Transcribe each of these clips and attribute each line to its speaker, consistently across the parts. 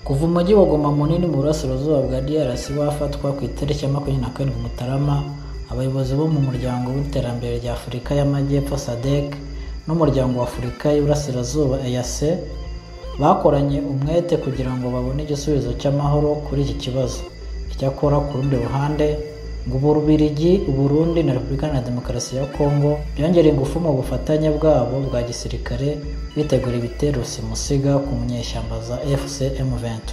Speaker 1: Kuva umujyi wa Goma munini mu burasirazuba bwa DRC wafatwa ku itariki ya 27 Mutarama, abayobozi bo mu muryango w'iterambere rya Afurika y'Amajyepfo SADC n'umuryango wa Afurika y'Iburasirazuba EAC bakoranye umwete kugira ngo babone igisubizo cy'amahoro kuri iki kibazo. Icyakora ku rundi ruhande ngo Ububiligi, Burundi na Repubulika ya Demokarasi ya Kongo byongera ingufu mu bufatanye bwabo bwa gisirikare bitegura ibitero simusiga ku munyeshyamba za FCM23.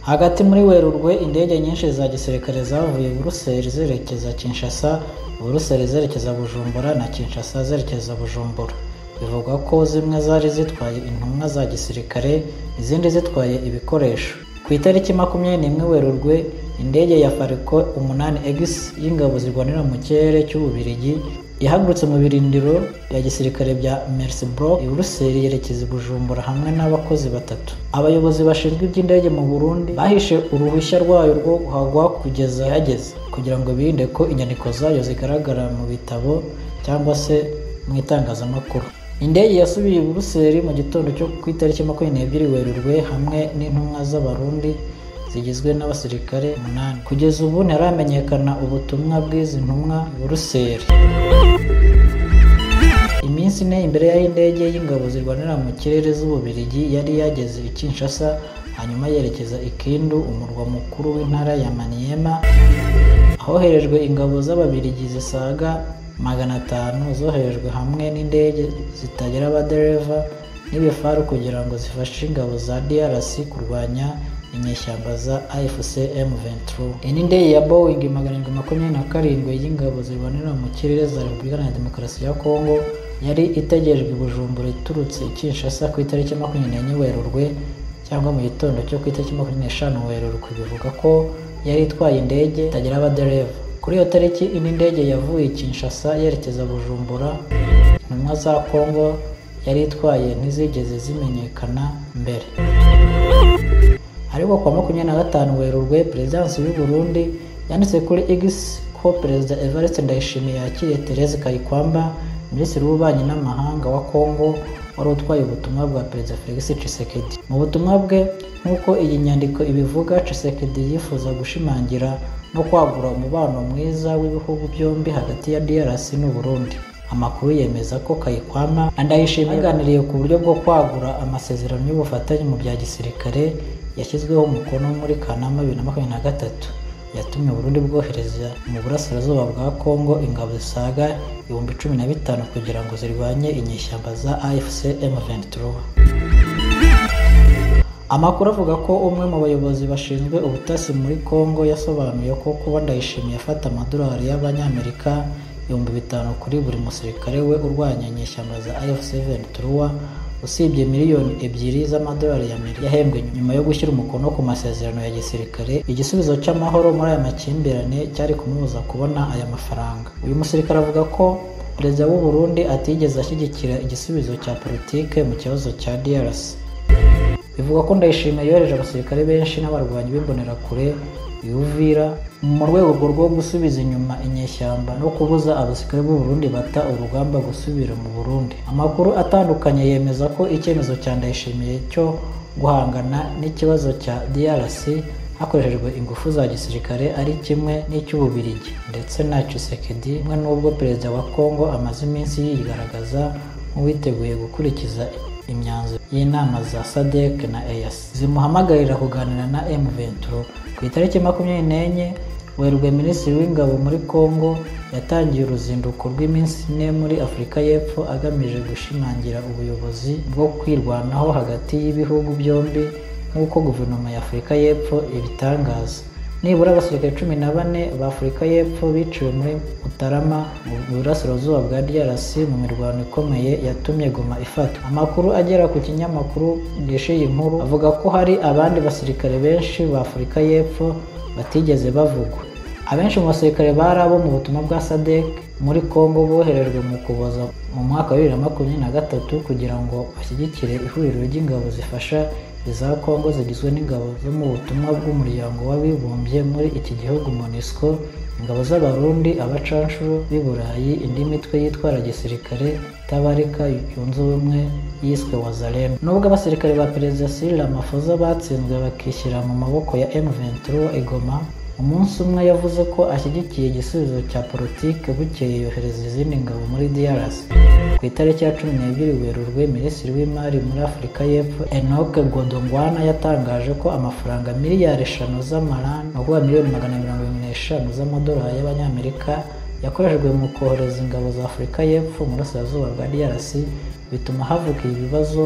Speaker 1: Hagati muri Werurwe, indege nyinshi za gisirikare zavuye Buruseli zerekeza Kinshasa, Buruseli zerekeza Bujumbura na Kinshasa zerekeza Bujumbura. Bivuga ko zimwe zari zitwaye intumwa za gisirikare, izindi zitwaye ibikoresho. Ku itariki 21 Werurwe, indege ya Falcon 8X y'ingabo zirwanira mu kirere cy'Ububiligi yahagurutse mu birindiro ya gisirikare bya Merseburg i Buruseli yerekeza Bujumbura hamwe n'abakozi batatu. Abayobozi bashinzwe iby'indege mu Burundi bahishe uruhushya rwayo rwo kuhagwa kugeza yageze, kugira ngo birinde ko inyandiko zayo zigaragara mu bitabo cyangwa se mu itangazamakuru. Indege yasubiye i Buruseli mu gitondo cyo ku itariki 22 Werurwe hamwe n'intumwa z'Abarundi zigizwe n'abasirikare 8. Kugeza ubu ntaramenyekana ubutumwa bw'izi ntumwa Buruseli. Iminsi ine imbere y'indege y'ingabo zirwanira mu kirere z'Ububiligi yari yageze i Kinshasa, hanyuma yerekeza i Kindu, umurwa mukuru w'intara ya Maniema, ahoherejwe ingabo z'Ababiligi zisaga 500 zoherejwe hamwe n'indege zitagira abadereva n'ibifaru kugira ngo zifashe ingabo za DRC kurwanya inyeshyamba za AFC/M23. Iyi ndege ya Boeing 727 y'ingabo zirwanira mu kirere za Repubulika ya Demokarasi ya Kongo yari itegerejwe i Bujumbura iturutse i Kinshasa ku itariki 24 Werurwe cyangwa mu gitondo cyo ku itariki 25 Werurwe. Bivuga ko yari itwaye indege itagira abadereva. Kuri iyo tariki indi ndege yavuye i Kinshasa yerekeza Bujumbura. Intumwa za Kongo yari itwaye ntizigeze zimenyekana mbere. Ariko kwa 25 Werurwe, Perezidansi y'u Burundi yanditse kuri X ko Perezida Evariste Ndayishimiye yakiriye Thérèse Kayikwamba, Minisitiri w'Ububanyi n'Amahanga wa Kongo, wari utwaye ubutumwa bwa Perezida Felix Tshisekedi. Mu butumwa bwe, nk'uko iyi nyandiko ibivuga, Tshisekedi yifuza gushimangira no kwagura umubano mwiza w'ibihugu byombi hagati ya DRC n'u Burundi. Amakuru yemeza ko Kayikwamba Ndayishimiye yaganiriye ku buryo bwo kwagura amasezerano y'ubufatanye mu bya gisirikare yashyizweho umukono muri Kanama 2023, yatumye Burundi bwohereza mu burasirazuba bwa Kongo ingabo zisaga 15,000 kugira ngo zirwanye inyeshyamba za AFC/M23. Amakuru avuga ko umwe mu bayobozi bashinzwe ubutasi muri Kongo yasobanuye ko kuba Ndayishimiye afata amadolari y'Abanyamerika 5,000 kuri buri musirikare we urwanya inyeshyamba za AFC/M23, usibye miliyoni 2 z'amadolari y'Amerika yahembwe nyuma yo gushyira umukono ku masezerano ya gisirikare. Igisubizo cy'amahoro muri aya makimbirane cyari kumubuza kubona aya mafaranga. Uyu musirikare avuga ko Perezida w'u Burundi atigeze ashyigikira igisubizo cya politike mu kibazo cya DRC. Bivuga ko Ndayishimiye yohereje abasirikare benshi n'abarwanyi b'imbonerakure Uvira mu rwego rwo gusubiza inyuma inyeshyamba no kubuza abasirikare b'u Burundi bata urugamba gusubira mu Burundi. Amakuru atandukanye yemeza ko icyemezo cya Ndayishimiye cyo guhangana n'ikibazo cya DRC hakoreshejwe ingufu za gisirikare ari kimwe n'icy'Ububiligi ndetse na Tshisekedi, mwe n'ubwo Perezida wa Kongo amaze iminsi yigaragaza nk'uwiteguye gukurikiza imyanzuro y'inama za SADC na EAC zimuhamagarira kuganira na M23. Ku itariki 24 Werurwe, Minisitiri w'Ingabo muri Kongo yatangiye uruzinduko rw'iminsi 4 muri Afurika y'Epfo agamije gushimangira ubuyobozi bwo kwirwanaho hagati y'ibihugu byombi, nk'uko Guverinoma ya Afurika y'Epfo ibitangaza. Nibura abasirikare 14 ba Afurika y'Epfo biciwe muri Mutarama mu burasirazuba bwa DRC mu mirwano ikomeye yatumye Goma ifatwa. Amakuru agera ku kinyamakuru gishiye inkuru avuga ko hari abandi basirikare benshi ba Afurika y'Epfo batigeze bavugwa. Abenshi mu basirikare bari abo mu butumwa bwa SADC muri Kongo boherejwe mu Kuboza mu mwaka wa 2023 kugira ngo bashyigikire ihuriro ry'ingabo zifasha iza Kongo zigizwe n'ingabo zo mu butumwa bw'umuryango w'abibumbye muri iki gihugu MONUSCO, ingabo z'abarundi, abacanshuro b'i Burayi, indi mitwe yitwara gisirikare itabarika yunze ubumwe yiswe Wazalendo. Nubwo abasirikare ba Perezida Cyril Ramaphosa batsinzwe bakishyira mu maboko ya M23 i Goma, umunsi umwe yavuze ko ashyigikiye igisubizo cya politike, bukeye yohereza izindi ngabo muri DRC. Ku itariki ya 12 Werurwe, Minisitiri w'Imari muri Afurika y'Epfo Enoch Godongwana yatangaje ko amafaranga miliyari 5 z'amarani, ukuvuga miliyoni 475 z'amadolari y'abanyamerika yakoreshejwe mu kohereza ingabo za Afurika y'Epfo mu burasirazuba bwa DRC, bituma havuka ibibazo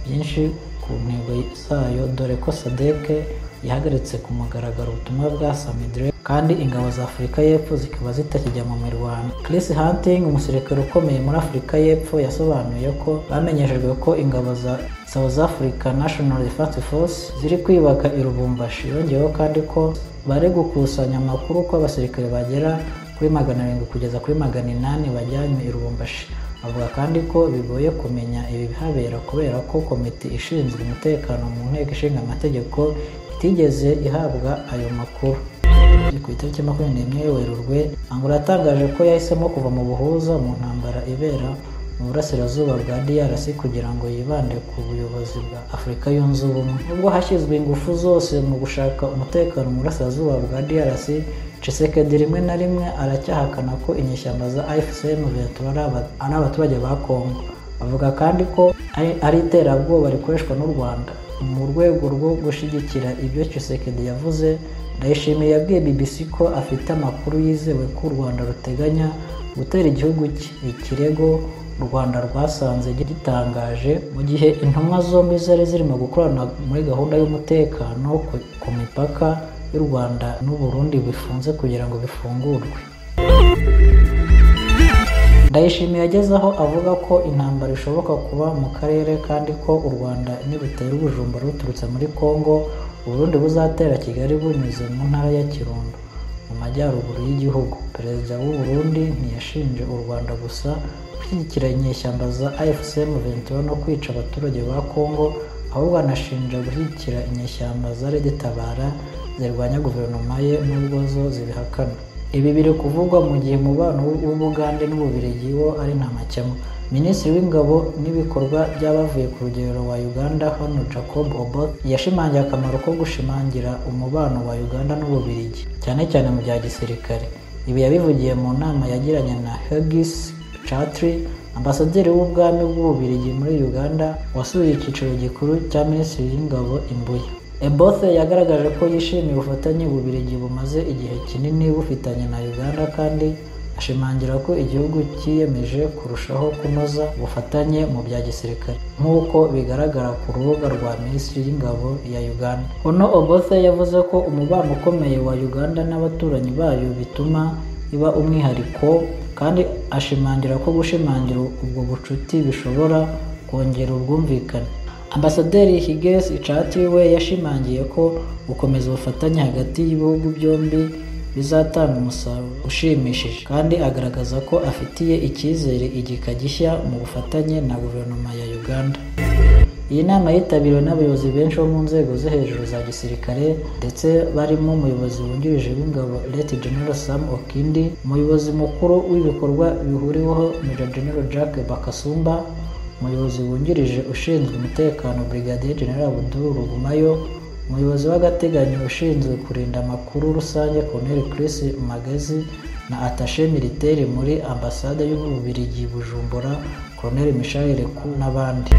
Speaker 1: byinshi ku ntego zayo, dore ko SADC yahagaritse ku mugaragaro ubutumwa bwa Samidre kandi ingabo za Afurika y'Epfo zikaba zitakijya mu mirwano. Chris Hunting, umusirikare ukomeye muri Afurika y'Epfo, yasobanuye ko bamenyeshejwe ko ingabo za South Africa National Defense Force ziri kwibaka i Lubumbashi. Yongeyeho kandi ko bari gukusanya amakuru ko abasirikare bagera kuri 700 kugeza kuri 800 bajyanywe i Lubumbashi. Avuga kandi ko bigoye kumenya ibi bihabera kubera ko komite ishinzwe umutekano mu nteko ishinga amategeko itigeze ihabwa ayo makuru. Ku itariki 21 Werurwe, Angola yatangaje ko yahisemo kuva mu buhuza mu ntambara ibera mu burasirazuba bwa DRC kugira ngo yibande ku buyobozi bwa Afurika yunze ubumwe. Nubwo hashyizwe ingufu zose mu gushaka umutekano mu burasirazuba bwa DRC, Tshisekedi rimwe na rimwe aracyahakana ko inyeshyamba za AFC M23 ari abaturage ba Kongo. Avuga kandi ko ari iterabwoba rikoreshwa n'u Rwanda. Mu rwego rwo gushyigikira ibyo Tshisekedi yavuze, Ndayishimiye yabwiye BBC ko afite amakuru yizewe ko u Rwanda ruteganya gutera igihugu cye, ikirego u Rwanda rwasanze gitangaje mu gihe intumwa zombi zari zirimo gukorana muri gahunda y'umutekano ku mipaka y'u Rwanda n'u Burundi bifunze kugira ngo bifungurwe. Ndayishimiye yageze aho avuga ko intambara ishoboka kuba mu karere kandi ko u Rwanda nirutera ubujumba ruturutse muri Kongo, u Burundi buzatera Kigali bunyuze mu ntara ya Kirundo mu majyaruguru y'igihugu. Perezida w'u Burundi ntiyashinje u Rwanda gusa gushyigikira inyeshyamba za AFC M23 no kwica abaturage ba Kongo, ahubwo anashinja gushyigikira inyeshyamba za Red Tabara zirwanya guverinoma ye nubwo zo zibihakana. Ibi biri kuvugwa mu gihe umubano w'Ubugande n'Ububiligi wo ari nta makemwa. Minisitiri w'Ingabo n'ibikorwa by'abavuye ku rugerero wa Uganda Hon Jacob Obote yashimangiye akamaro ko gushimangira umubano wa Uganda n'Ububiligi, cyane cyane mu bya gisirikare. Ibi yabivugiye mu nama yagiranye na Hughes Chatri, ambasaderi w'ubwami bw'Ububiligi muri Uganda, wasuye icyicaro gikuru cya Minisitiri w'Ingabo i Mbuya. Obote yagaragaje ko yishimiye ubufatanye Ububiligi bumaze igihe kinini bufitanye na Uganda kandi ashimangira ko igihugu cyiyemeje kurushaho kunoza ubufatanye mu bya gisirikare nk'uko bigaragara ku rubuga rwa Minisiteri y'Ingabo ya Uganda. Ono Obote yavuze ko umubano ukomeye wa Uganda n'abaturanyi bayo bituma iba umwihariko, kandi ashimangira ko gushimangira ubwo bucuti bishobora kongera ubwumvikane. Ambasaderi Hughes Chatri we yashimangiye ko gukomeza ubufatanye hagati y'ibihugu byombi bizatanga umusaruro ushimishije, kandi agaragaza ko afitiye icyizere igika gishya mu bufatanye na guverinoma ya Uganda. Iyi nama yitabiriwe n'abayobozi benshi bo mu nzego zo hejuru za gisirikare, ndetse barimo umuyobozi wungirije w'ingabo Lt General Sam Okindi, umuyobozi mukuru w'ibikorwa bihuriweho Major General Jack Bakasumba, umuyobozi wungirije ushinzwe umutekano Brigadier General Abdul Rugumayo, umuyobozi w'agateganyo ushinzwe kurinda amakuru rusange Colonel Chris Magazi, na attaché militaire muri ambasade y'Ububiligi Bujumbura Colonel Michel Leku n'abandi.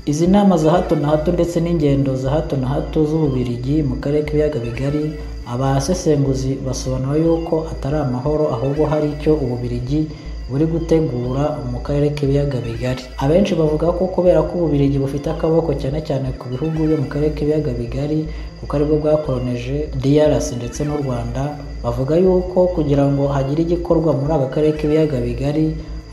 Speaker 1: Izi nama za hato na hato ndetse n'ingendo za hato na hato z'Ububiligi mu karere k'ibiyaga bigari, abasesenguzi basobanura yuko atari amahoro ahubwo hari icyo Ububiligi buri gutegura mu karere k'ibiyaga bigari. Abenshi bavuga ko kubera ko Ububiligi bufite akaboko cyane cyane ku bihugu byo mu karere k'ibiyaga bigari kuko aribwo bwakoroneje DRC ndetse n'u Rwanda, bavuga yuko kugira ngo hagire igikorwa muri aka karere k'ibiyaga bigari,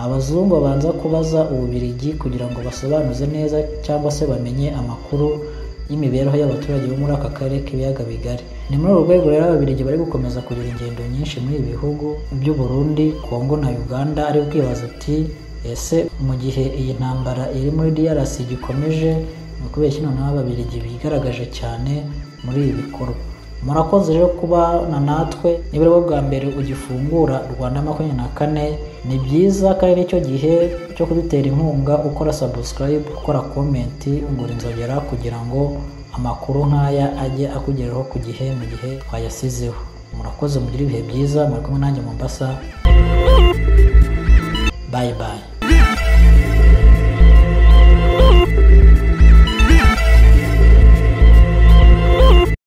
Speaker 1: abazungu babanza kubaza Ububiligi kugira ngo basobanuze neza cyangwa se bamenye amakuru y'imibereho y'abaturage bo muri aka karere k'ibiyaga bigari. Ni muri uru rwego rero Ababiligi bari gukomeza kugira ingendo nyinshi muri ibi bihugu by'u Burundi, Kongo na Uganda, ari kwibaza ati ese mu gihe iyi ntambara iri muri DRC gikomeje kubera noneho ababiligi bigaragaje cyane muri ibi bikorwa. Murakoze rero kubana natwe. Niba ari bwa mbere ugifungura Rwanda 24, ni byiza kandi nicyo gihe cyo kudutera inkunga, ukora subscribe, ukora comment, ungura inzogera kugira ngo amakuru nk'aya ajye akugeraho ku gihe mu gihe twayasizeho. Murakoze, mugire ibihe byiza. Muri kumwe nanjye Mombasa. Bye bye.